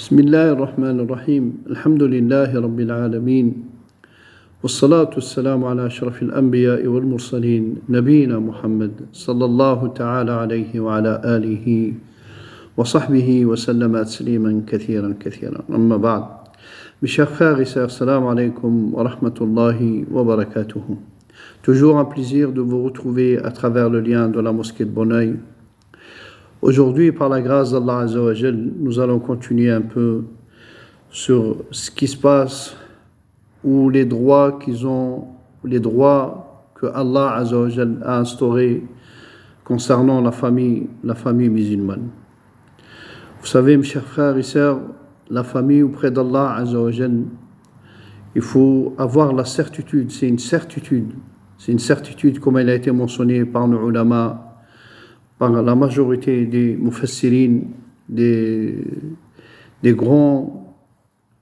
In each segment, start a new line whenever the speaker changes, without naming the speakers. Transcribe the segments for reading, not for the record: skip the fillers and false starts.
بسم الله الرحمن الرحيم الحمد لله رب العالمين والصلاة والسلام على أشرف الأنبياء والمرسلين نبينا محمد صلى الله تعالى عليه وعلى آله وصحبه وسلم تسليما كثيرا أما بعد. Mes chers frères et sœurs, salam alaikum wa rahmatullahi wa barakatuhu. Toujours un plaisir de vous retrouver à travers le lien de la mosquée de Bonneuil. Aujourd'hui, par la grâce d'Allah Azza wa Jal, nous allons continuer un peu sur ce qui se passe ou les droits que Allah Azza wa Jal a instaurés concernant la famille musulmane. Vous savez, mes chers frères et sœurs, la famille auprès d'Allah Azza wa Jal, il faut avoir la certitude, c'est une certitude comme elle a été mentionnée par nos ulama, par la majorité des mufassirin, des grands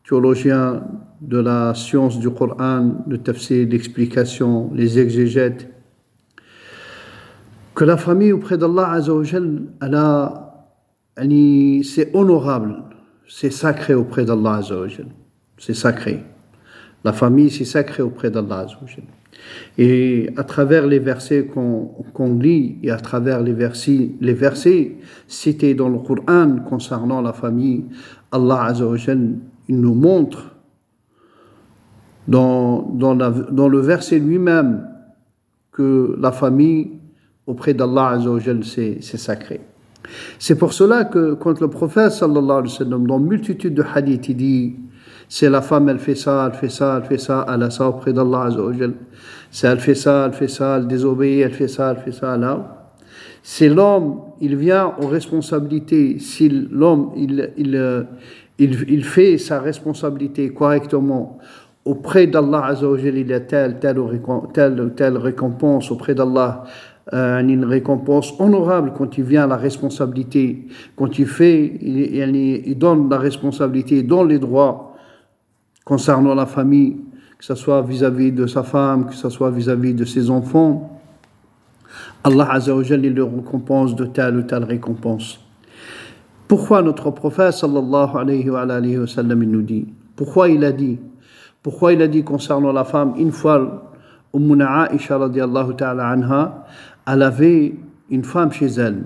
théologiens de la science du Coran, de tafsir, d'explication, les exégètes, que la famille auprès d'Allah Azza wa Jal, c'est honorable, c'est sacré auprès d'Allah Azza wa Jal. C'est sacré. La famille, c'est sacré auprès d'Allah Azza wa Jal. Et à travers les versets qu'on lit et à travers les versets cités dans le Coran concernant la famille, Allah Azza wa Jal, il nous montre dans le verset lui-même que la famille auprès d'Allah Azza wa Jal, c'est sacré. C'est pour cela que quand le prophète sallallahu alayhi wa sallam, dans multitude de hadiths, il dit c'est la femme, elle fait ça, elle a ça auprès d'Allah Azza wa Jal. C'est elle fait ça, elle désobéit, elle fait ça, là. C'est l'homme, il vient aux responsabilités. Si l'homme, il fait sa responsabilité correctement auprès d'Allah Azza wa Jal, il a telle récompense auprès d'Allah. Une récompense honorable quand il vient à la responsabilité, quand il donne la responsabilité, il donne les droits concernant la famille, que ce soit vis-à-vis de sa femme, que ce soit vis-à-vis de ses enfants. Allah Azza wa Jal, il le récompense de telle ou telle récompense. Pourquoi notre prophète sallallahu alayhi wa sallam, il nous dit, pourquoi il a dit concernant la femme, une fois Ummuna Aisha radiallahu ta'ala anha, elle avait une femme chez elle.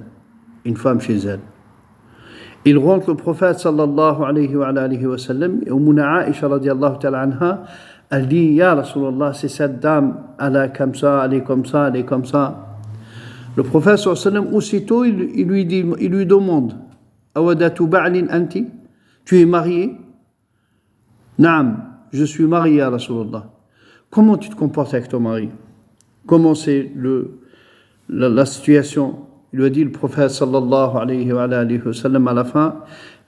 Il rentre le prophète sallallahu alayhi wa sallam, et Ummuna Aisha radiallahu ta'ala anha, elle dit, Ya Rasulallah, c'est cette dame, elle est comme ça. Le prophète sallallahu alayhi wa sallam, aussitôt, il lui demande, Awadatu ba'lin anti, tu es marié? Naam, je suis marié, Ya Rasulallah. Comment tu te comportes avec ton mari? Comment c'est la situation? Il lui a dit le prophète sallallahu alayhi wa sallam à la fin,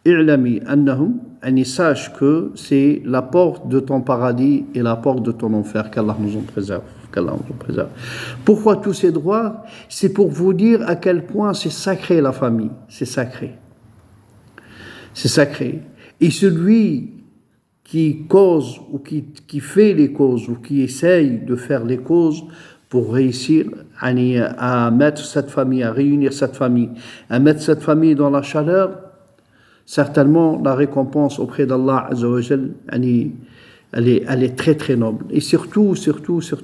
i'lami annahum, sache que c'est la porte de ton paradis et la porte de ton enfer, qu'Allah nous en préserve. Pourquoi tous ces droits? C'est pour vous dire à quel point c'est sacré la famille, c'est sacré. Et celui qui cause ou qui fait les causes ou qui essaye de faire les causes pour réussir à mettre cette famille, à réunir cette famille, à mettre cette famille dans la chaleur, certainement la récompense auprès d'Allah Azza wa Jal, elle est très très noble. Et surtout,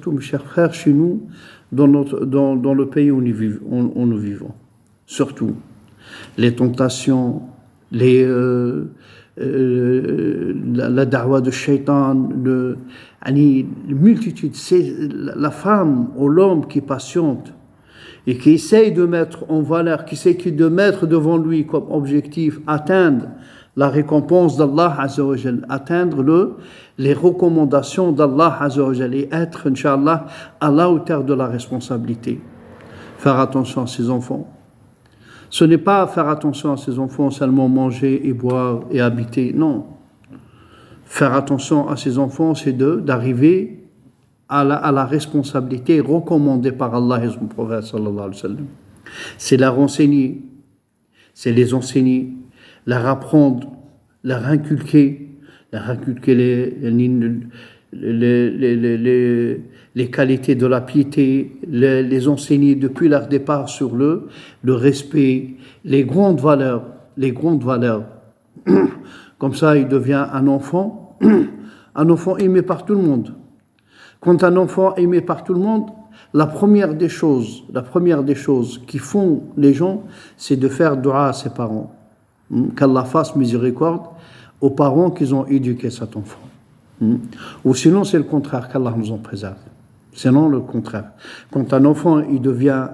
mes chers frères, chez nous, dans le pays où nous vivons, surtout, les tentations, la da'wa de shaitan, multitude, c'est la femme ou l'homme qui patiente et qui essaye de mettre en valeur, qui essaye de mettre devant lui comme objectif atteindre la récompense d'Allah Azza wa Jal, atteindre les recommandations d'Allah Azza wa Jal et être, Inch'Allah, à la hauteur de la responsabilité. Faire attention à ses enfants. Ce n'est pas faire attention à ses enfants, seulement manger et boire et habiter. Non. Faire attention à ses enfants, c'est d'arriver à la responsabilité recommandée par Allah et son prophète sallallahu alayhi wa sallam. C'est la renseigner, c'est les enseigner, leur apprendre, leur inculquer les qualités de la piété, les enseigner depuis leur départ sur le respect, les grandes valeurs Comme ça, il devient un enfant aimé par tout le monde. Quand un enfant aimé par tout le monde, la première des choses qui font les gens, c'est de faire dua à ses parents. Qu'Allah fasse miséricorde aux parents qui ont éduqué cet enfant. Ou sinon, c'est le contraire, qu'Allah nous en préserve. Sinon, le contraire. Quand un enfant, il devient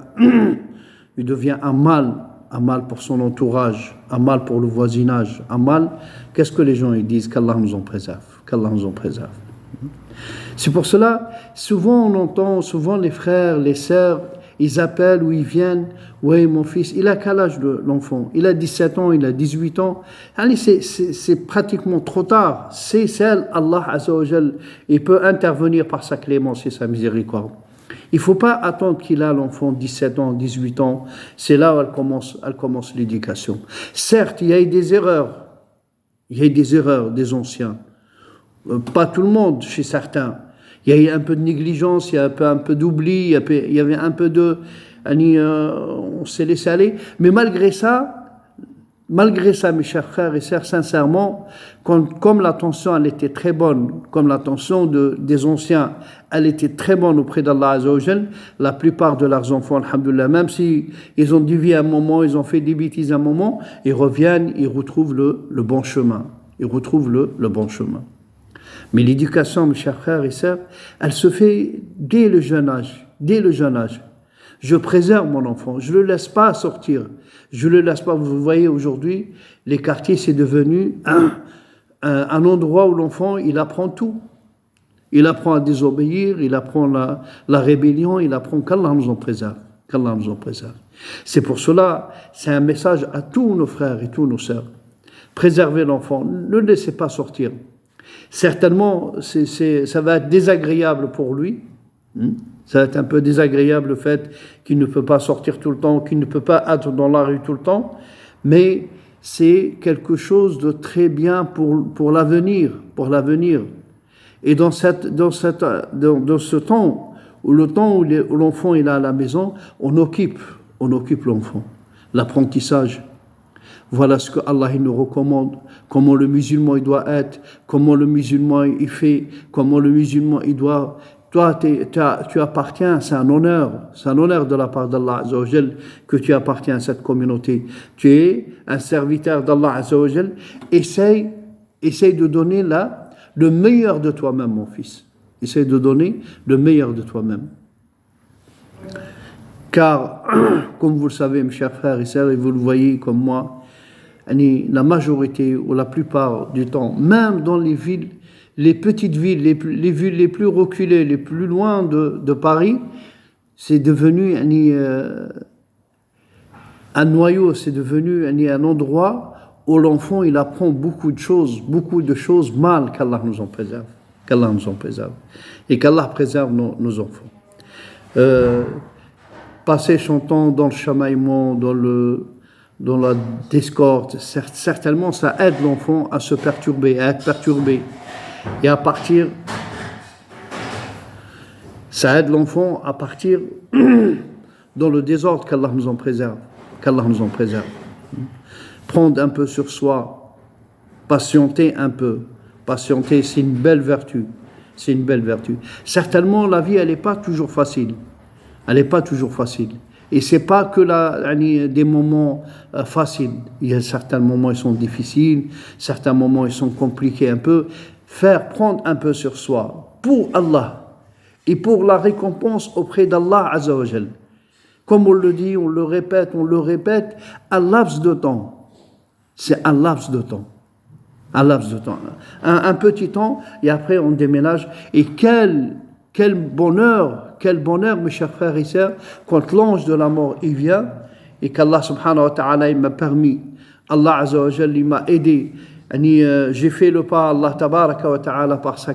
un mal pour son entourage, un mal pour le voisinage, un mal, qu'est-ce que les gens ils disent? Qu'Allah nous en préserve. Qu'Allah nous en préserve. C'est pour cela, souvent on entend, les frères, les sœurs, ils appellent ou ils viennent. Oui, mon fils, il a quel âge l'enfant? Il a 17 ans, il a 18 ans. Allez, c'est pratiquement trop tard. C'est celle, Allah Azza wa Jal, il peut intervenir par sa clémence et sa miséricorde. Il ne faut pas attendre qu'il a l'enfant 17 ans, 18 ans. C'est là où elle commence l'éducation. Certes, il y a eu des erreurs. Il y a eu des erreurs des anciens. Pas tout le monde, chez certains. Il y a eu un peu de négligence, il y a un peu d'oubli, il y avait un peu de... on s'est laissé aller. Mais malgré ça, mes chers frères et sœurs, sincèrement, comme l'attention, elle était très bonne, comme l'attention des anciens, elle était très bonne auprès d'Allah Azza wa Jal, la plupart de leurs enfants, alhamdoulilah, même si ils ont dévié un moment, ils ont fait des bêtises un moment, ils reviennent, ils retrouvent le bon chemin. Ils retrouvent le bon chemin. Mais l'éducation, mes chers frères et sœurs, elle se fait dès le jeune âge. Dès le jeune âge. Je préserve mon enfant. Je ne le laisse pas sortir. Je ne le laisse pas. Vous voyez, aujourd'hui, les quartiers, c'est devenu un endroit où l'enfant, il apprend tout. Il apprend à désobéir, il apprend la rébellion, il apprend qu'Allah nous en préserve. Qu'Allah nous en préserve. C'est pour cela, c'est un message à tous nos frères et toutes nos sœurs. Préservez l'enfant. Ne le laissez pas sortir. Certainement, ça va être désagréable pour lui. Ça va être un peu désagréable le fait qu'il ne peut pas sortir tout le temps, qu'il ne peut pas être dans la rue tout le temps. Mais c'est quelque chose de très bien pour l'avenir. Et dans ce temps, où l'enfant est là à la maison, on occupe l'enfant. L'apprentissage. Voilà ce que Allah nous recommande, comment le musulman il doit être, comment le musulman il fait, comment le musulman il doit. Toi, tu appartiens, c'est un honneur de la part d'Allah Azza wa Jal que tu appartiens à cette communauté. Tu es un serviteur d'Allah Azza wa Jal. Essaye de donner le meilleur de toi-même, mon fils. Essaye de donner le meilleur de toi-même. Car, comme vous le savez, mes chers frères et sœurs, et vous le voyez comme moi, la majorité ou la plupart du temps, même dans les villes, les petites villes, les villes les plus reculées, les plus loin de Paris, c'est devenu un noyau, c'est devenu un endroit où l'enfant il apprend beaucoup de choses mal, qu'Allah nous en préserve. Et qu'Allah préserve nos enfants. Passer son temps dans le chamaillement, dans la discorde, certainement ça aide l'enfant à se perturber, à être perturbé et à partir. Ça aide l'enfant à partir dans le désordre, qu'Allah nous en préserve. Prendre un peu sur soi, patienter un peu. Patienter, c'est une belle vertu. Certainement, la vie, elle n'est pas toujours facile. Et c'est pas que des moments faciles. Il y a certains moments, ils sont difficiles. Certains moments, ils sont compliqués un peu. Prendre un peu sur soi pour Allah et pour la récompense auprès d'Allah Azza wa Jal. Comme on le dit, on le répète, un laps de temps. C'est un laps de temps. Un petit temps, et après on déménage. Et quel bonheur, mes chers frères et sœurs, quand l'ange de la mort il vient, et qu'Allah subhanahu wa ta'ala il m'a permis, Allah Azza wa Jal il m'a aidé. J'ai fait le pas, Allah tabaraka wa ta'ala, par sa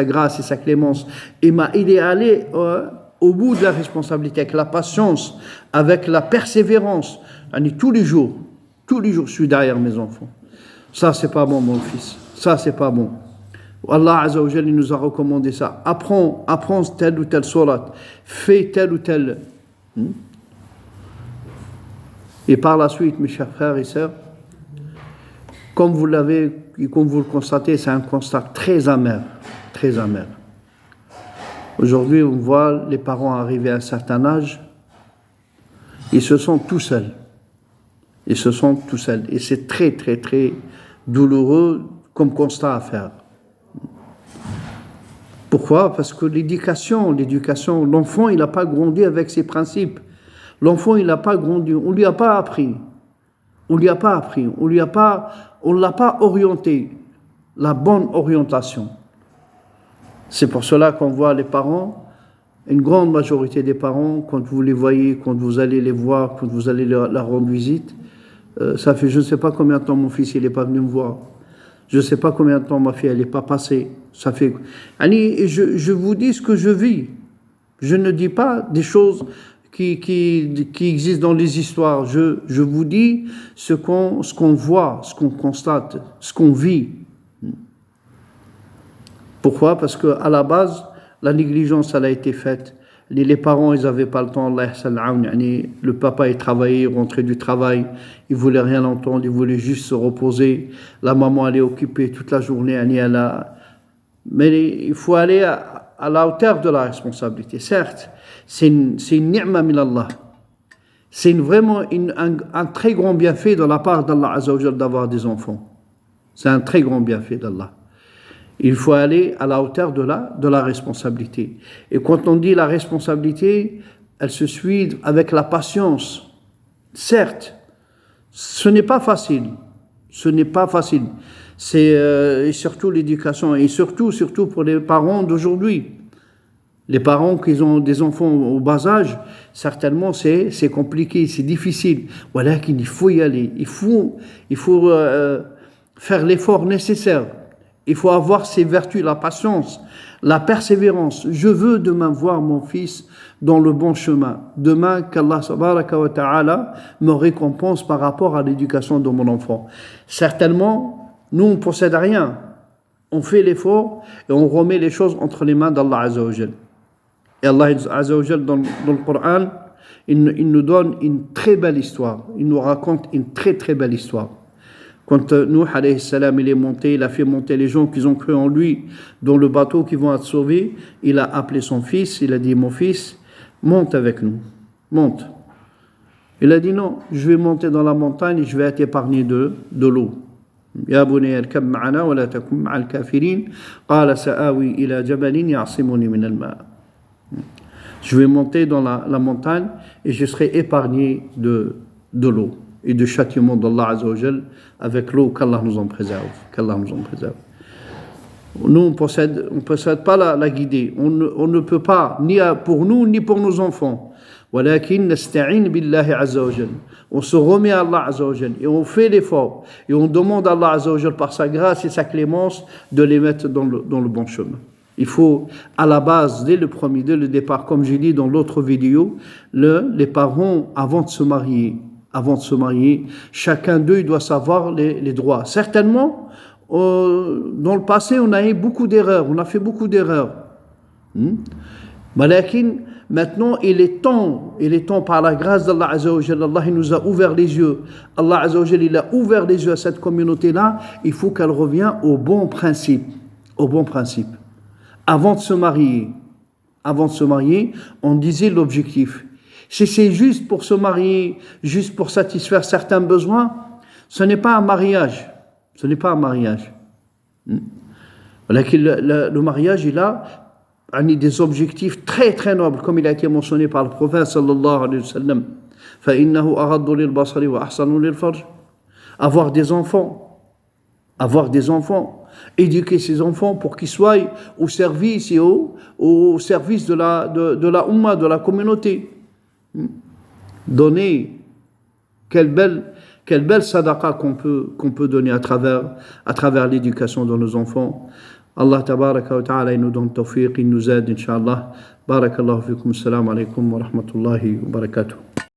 grâce et sa clémence, il m'a aidé à aller au bout de la responsabilité, avec la patience, avec la persévérance. Tous les jours, je suis derrière mes enfants. Ça, c'est pas bon, mon fils. Ça, c'est pas bon. Allah Azza wa Jalla nous a recommandé ça. Apprends telle ou telle sourate. Fais telle ou telle. Et par la suite, mes chers frères et sœurs, Comme vous le constatez, c'est un constat très amer, très amer. Aujourd'hui, on voit les parents arriver à un certain âge, ils se sentent tout seuls. Ils se sentent tout seuls. Et c'est très, très, très douloureux comme constat à faire. Pourquoi? Parce que l'éducation, l'enfant, il n'a pas grandi avec ses principes. L'enfant, il n'a pas grandi, on ne lui a pas appris. On ne l'a pas orienté, la bonne orientation. C'est pour cela qu'on voit les parents, une grande majorité des parents, quand vous les voyez, quand vous allez les voir, quand vous allez leur rendre visite, ça fait je ne sais pas combien de temps mon fils n'est pas venu me voir. Je ne sais pas combien de temps ma fille elle n'est pas passée. Ça fait. Je vous dis ce que je vis. Je ne dis pas des choses qui existent dans les histoires. Je vous dis ce qu'on voit, ce qu'on constate, ce qu'on vit. Pourquoi? Parce qu'à la base, la négligence, elle a été faite. Les parents, ils n'avaient pas le temps. Le papa, il travaillait, il rentrait du travail, il ne voulait rien entendre, il voulait juste se reposer. La maman, elle est occupée toute la journée. Mais il faut aller à la hauteur de la responsabilité. Certes, c'est une ni'ma min Allah. C'est vraiment un très grand bienfait de la part d'Allah Azza wa Jal d'avoir des enfants. C'est un très grand bienfait d'Allah. Il faut aller à la hauteur de la responsabilité. Et quand on dit la responsabilité, elle se suit avec la patience. Certes, ce n'est pas facile. Ce n'est pas facile. C'est et surtout l'éducation, et surtout pour les parents d'aujourd'hui. Les parents qui ont des enfants au bas âge, certainement c'est compliqué, c'est difficile. Voilà qu'il faut y aller. Il faut faire l'effort nécessaire. Il faut avoir ces vertus, la patience, la persévérance. Je veux demain voir mon fils dans le bon chemin. Demain, qu'Allah tabaraka wa ta'ala me récompense par rapport à l'éducation de mon enfant. Certainement, nous, on ne possède rien. On fait l'effort et on remet les choses entre les mains d'Allah Azza wa Jal. Et Allah Azza wa Jal, dans le Coran, il nous donne une très belle histoire. Il nous raconte une très très belle histoire. Quand Nuh alayhi salam, il est monté, il a fait monter les gens qui ont cru en lui dans le bateau qui vont être sauvés, il a appelé son fils, il a dit, mon fils, monte avec nous, monte. Il a dit non, je vais monter dans la montagne et je vais être épargné de l'eau. Ya bunayya irkab ma'ana wa la takun ma'al kafirin, qala sa'awi ila jabalin ya'simuni min al-ma'. Je vais monter dans la montagne et je serai épargné de l'eau et du châtiment d'Allah Azza wa Jal avec l'eau, qu'Allah nous en préserve. Nous, on ne possède pas la guidée. On ne peut pas, ni pour nous, ni pour nos enfants. Walakin nasta'in billahi Azza wa Jal. On se remet à Allah Azza wa Jal et on fait l'effort. Et on demande à Allah Azza wa Jal par sa grâce et sa clémence de les mettre dans le bon chemin. Il faut, à la base, dès le départ, comme j'ai dit dans l'autre vidéo, les parents, avant de se marier, chacun d'eux doit savoir les droits. Certainement, dans le passé, on a fait beaucoup d'erreurs. Malakin, maintenant, il est temps par la grâce d'Allah Azza wa Jalla, Allah il nous a ouvert les yeux. Allah Azza wa Jalla, il a ouvert les yeux à cette communauté-là. Il faut qu'elle revienne au bon principe. Avant de se marier, on disait l'objectif. Si c'est juste pour se marier, juste pour satisfaire certains besoins, ce n'est pas un mariage. Le mariage, il a des objectifs très très nobles, comme il a été mentionné par le prophète sallallahu alayhi wa sallam. فَإِنَّهُ أَغَضُّ لِلْبَصَرِ وَأَحْسَنُ لِلْفَرْجِ. Avoir des enfants, éduquer ses enfants pour qu'ils soient au service et au service de la Ummah, de la communauté. Donner, quelle belle sadaqa qu'on peut donner à travers l'éducation de nos enfants. Allah tabaraka wa ta'ala, il nous donne tawfiq, il nous aide, incha'Allah. Barakallahu fikum, assalamu alaikum wa rahmatullahi wa barakatuh.